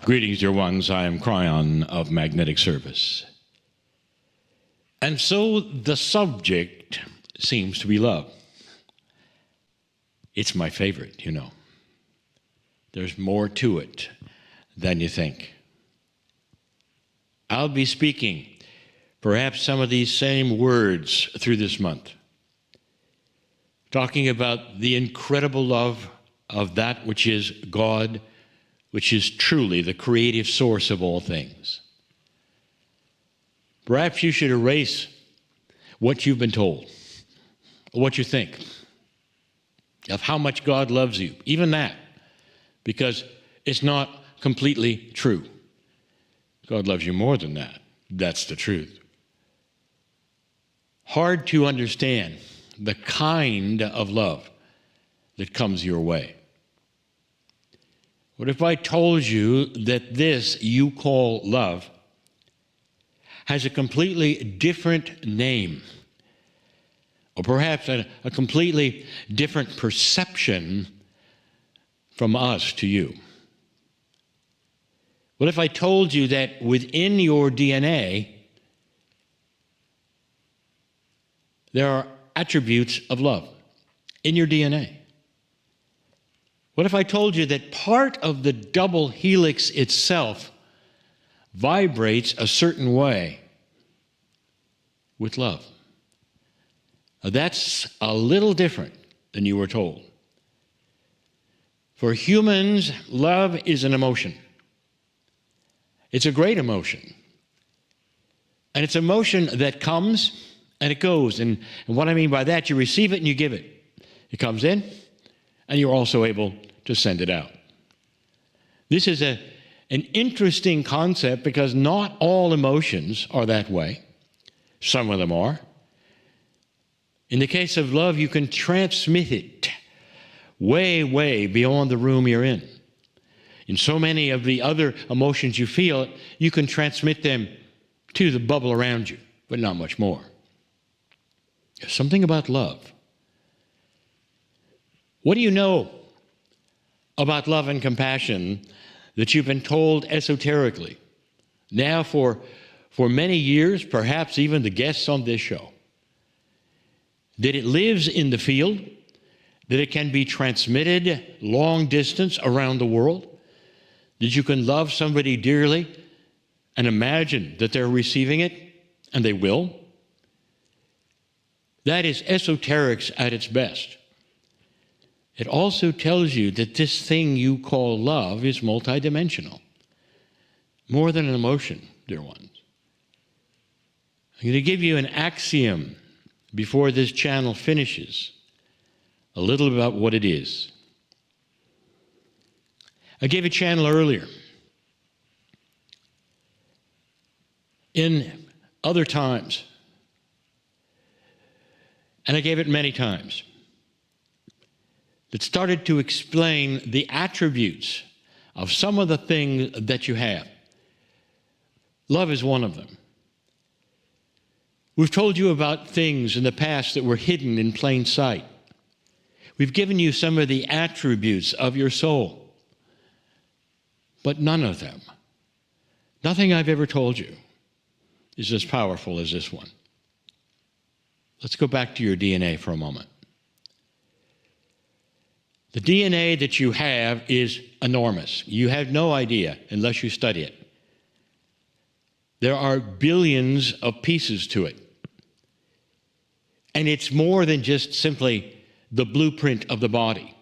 Greetings, dear ones. I am Kryon of Magnetic Service. And so the subject seems to be love. It's my favorite, you know. There's more to it than you think. I'll be speaking perhaps some of these same words through this month, talking about the incredible love of that which is God, which is truly the creative source of all things. Perhaps you should erase what you've been told, or what you think of how much God loves you, even that, because it's not completely true. God loves you more than that. That's the truth. Hard to understand the kind of love that comes your way. What if I told you that this you call love has a completely different name, or perhaps a completely different perception from us to you? What if I told you that within your DNA there are attributes of love in your DNA? What if I told you that part of the double helix itself vibrates a certain way with love? Now, that's a little different than you were told. For humans, love is an emotion. It's a great emotion. And it's an emotion that comes and it goes. And what I mean by that, you receive it and you give it. It comes in, and you're also able to send it out. This is an interesting concept because not all emotions are that way. Some of them are. In the case of love, you can transmit it way, way beyond the room you're in. In so many of the other emotions you feel, you can transmit them to the bubble around you, but not much more. There's something about love. What do you know about love and compassion that you've been told esoterically now for many years, perhaps even the guests on this show? That it lives in the field, that it can be transmitted long distance around the world, that you can love somebody dearly and imagine that they're receiving it, and they will? That is esoterics at its best. It also tells you that this thing you call love is multidimensional. More than an emotion, dear ones. I'm going to give you an axiom before this channel finishes, a little about what it is. I gave a channel earlier. In other times, and I gave it many times, that started to explain the attributes of some of the things that you have. Love is one of them. We've told you about things in the past that were hidden in plain sight. We've given you some of the attributes of your soul, but none of them, nothing I've ever told you, is as powerful as this one. Let's go back to your DNA for a moment. The DNA that you have is enormous. You have no idea unless you study it. There are billions of pieces to it. And it's more than just simply the blueprint of the body.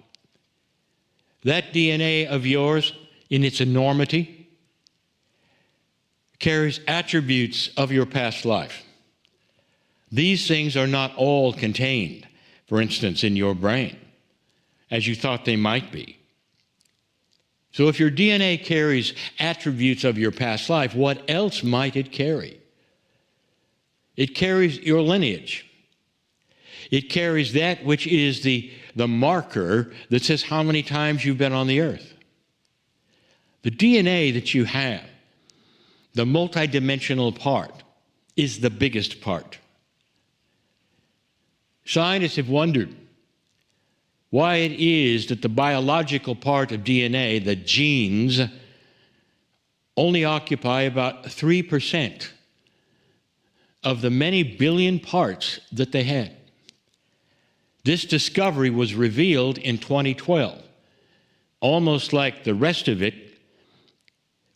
That DNA of yours, in its enormity, carries attributes of your past life. These things are not all contained, for instance, in your brain, as you thought they might be. So if your DNA carries attributes of your past life, what else might it carry? It carries your lineage. It carries that which is the marker that says how many times you've been on the earth. The DNA that you have, the multidimensional part, is the biggest part. Scientists have wondered why it is that the biological part of DNA, the genes, only occupy about 3% of the many billion parts that they had. This discovery was revealed in 2012, almost like the rest of it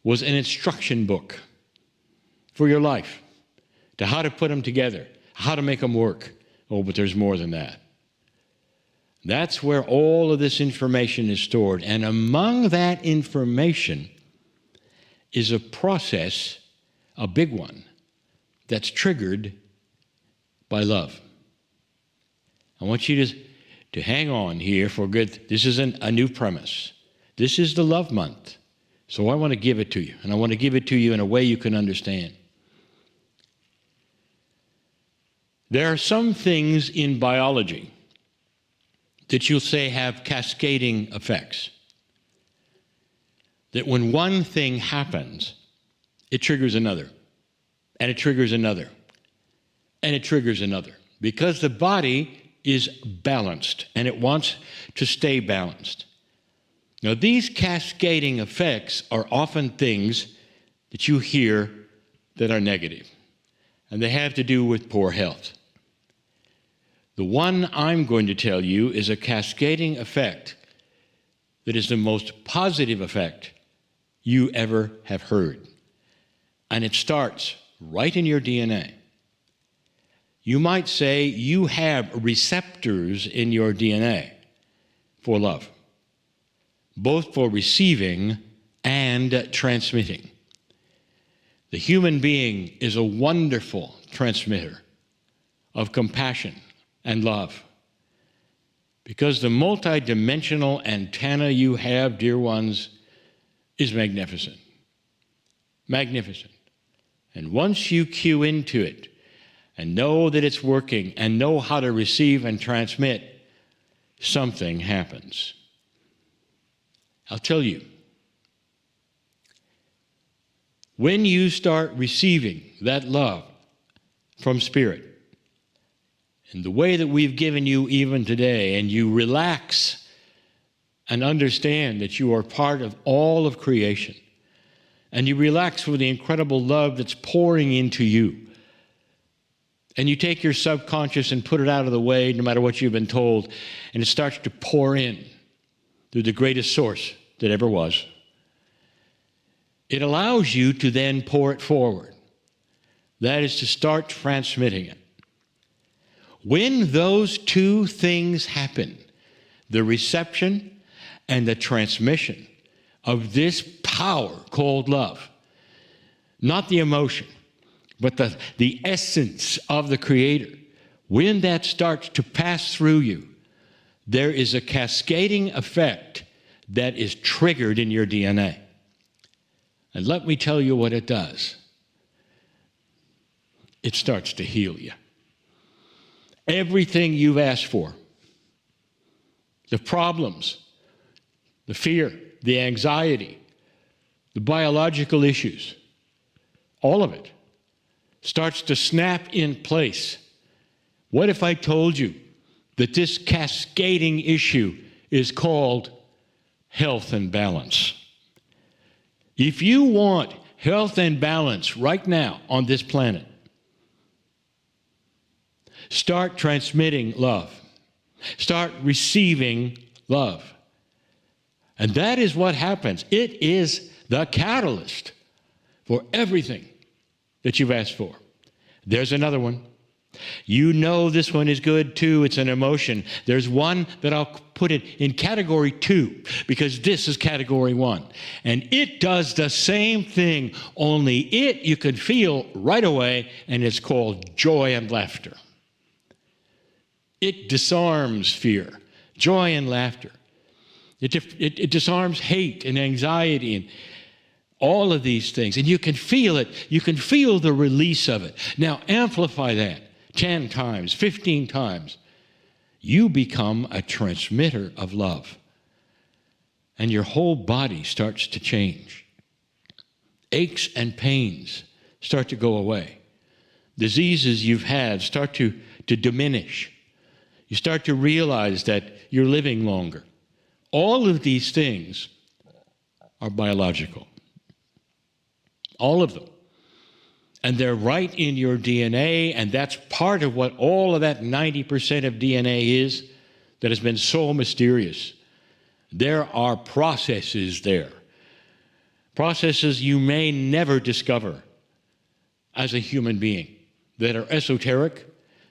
was an instruction book for your life, to how to put them together, how to make them work. Oh, but there's more than that. That's where all of this information is stored. And among that information is a process, a big one, that's triggered by love. I want you to hang on here for good. This isn't a new premise. This is the love month. So I want to give it to you, and I want to give it to you in a way you can understand. There are some things in biology that you'll say have cascading effects. That when one thing happens, it triggers another, and it triggers another, and it triggers another. Because the body is balanced, and it wants to stay balanced. Now, these cascading effects are often things that you hear that are negative, and they have to do with poor health. The one I'm going to tell you is a cascading effect that is the most positive effect you ever have heard. And it starts right in your DNA. You might say you have receptors in your DNA for love, both for receiving and transmitting. The human being is a wonderful transmitter of compassion and love, because the multidimensional antenna you have, dear ones, is magnificent. Magnificent. And once you cue into it and know that it's working and know how to receive and transmit, something happens. I'll tell you, when you start receiving that love from Spirit, in the way that we've given you even today, and you relax and understand that you are part of all of creation, and you relax with the incredible love that's pouring into you, and you take your subconscious and put it out of the way no matter what you've been told, and it starts to pour in through the greatest source that ever was, it allows you to then pour it forward. That is to start transmitting it. When those two things happen, the reception and the transmission of this power called love, not the emotion, but the essence of the Creator, when that starts to pass through you, there is a cascading effect that is triggered in your DNA. And let me tell you what it does. It starts to heal you. Everything you've asked for, the problems, the fear, the anxiety, the biological issues, all of it starts to snap in place. What if I told you that this cascading issue is called health and balance? If you want health and balance right now on this planet, start transmitting love. Start receiving love. And that is what happens. It is the catalyst for everything that you've asked for. There's another one. You know this one is good too. It's an emotion. There's one that I'll put it in category 2 because this is category 1. And it does the same thing, only it you can feel right away, and it's called joy and laughter. It disarms fear, joy and laughter. It disarms hate and anxiety and all of these things. And you can feel it. You can feel the release of it. Now amplify that 10 times, 15 times. You become a transmitter of love. And your whole body starts to change. Aches and pains start to go away. Diseases you've had start to diminish. You start to realize that you're living longer. All of these things are biological. all of them. And they're right in your DNA, and that's part of what all of that 90% of DNA is that has been so mysterious. There are processes there. Processes you may never discover as a human being that are esoteric,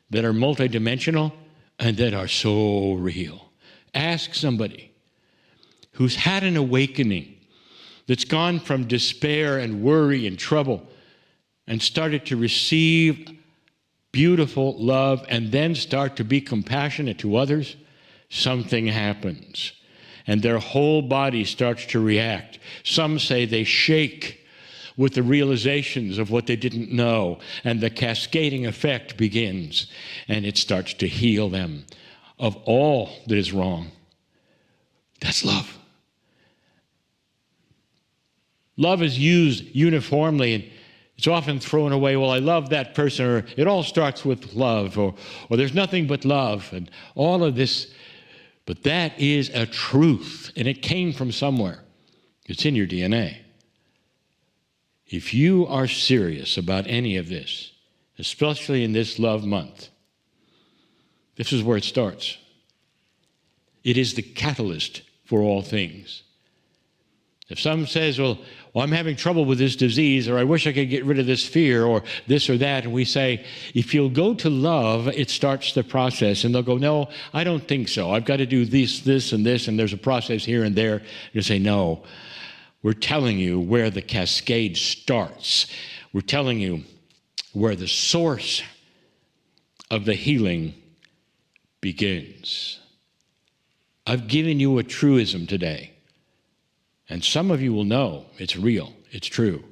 that are multidimensional, and that are so real. Ask somebody who's had an awakening, that's gone from despair and worry and trouble and started to receive beautiful love and then start to be compassionate to others, something happens. And their whole body starts to react. Some say they shake with the realizations of what they didn't know, and the cascading effect begins, and it starts to heal them of all that is wrong. That's love. Love is used uniformly, and it's often thrown away. Well, I love that person, or it all starts with love, or there's nothing but love, and all of this. But that is a truth, and it came from somewhere. It's in your DNA. If you are serious about any of this, especially in this love month, this is where it starts. It is the catalyst for all things. If someone says, well, I'm having trouble with this disease, or I wish I could get rid of this fear, or this or that, and we say, if you'll go to love, it starts the process. And they'll go, no, I don't think so. I've got to do this, and this, and there's a process here and there. You say, no, we're telling you where the cascade starts. We're telling you where the source of the healing begins. I've given you a truism today. And some of you will know it's real, it's true.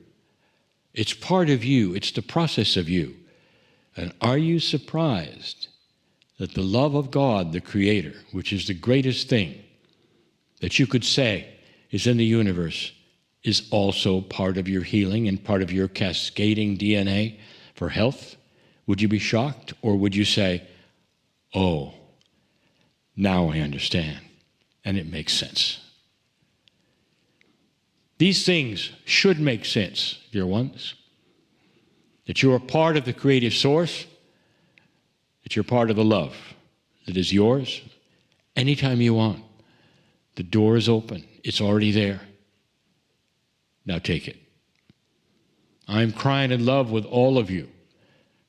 It's part of you, it's the process of you. And are you surprised that the love of God, the Creator, which is the greatest thing that you could say is in the universe, is also part of your healing and part of your cascading DNA for health? Would you be shocked, or would you say, oh, now I understand, and it makes sense? These things should make sense, dear ones. That you are part of the creative source, that you're part of the love that is yours anytime you want. The door is open. It's already there. Now take it. I'm crying in love with all of you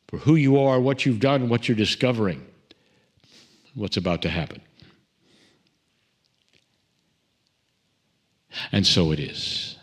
for who you are, what you've done, what you're discovering, what's about to happen. And so it is.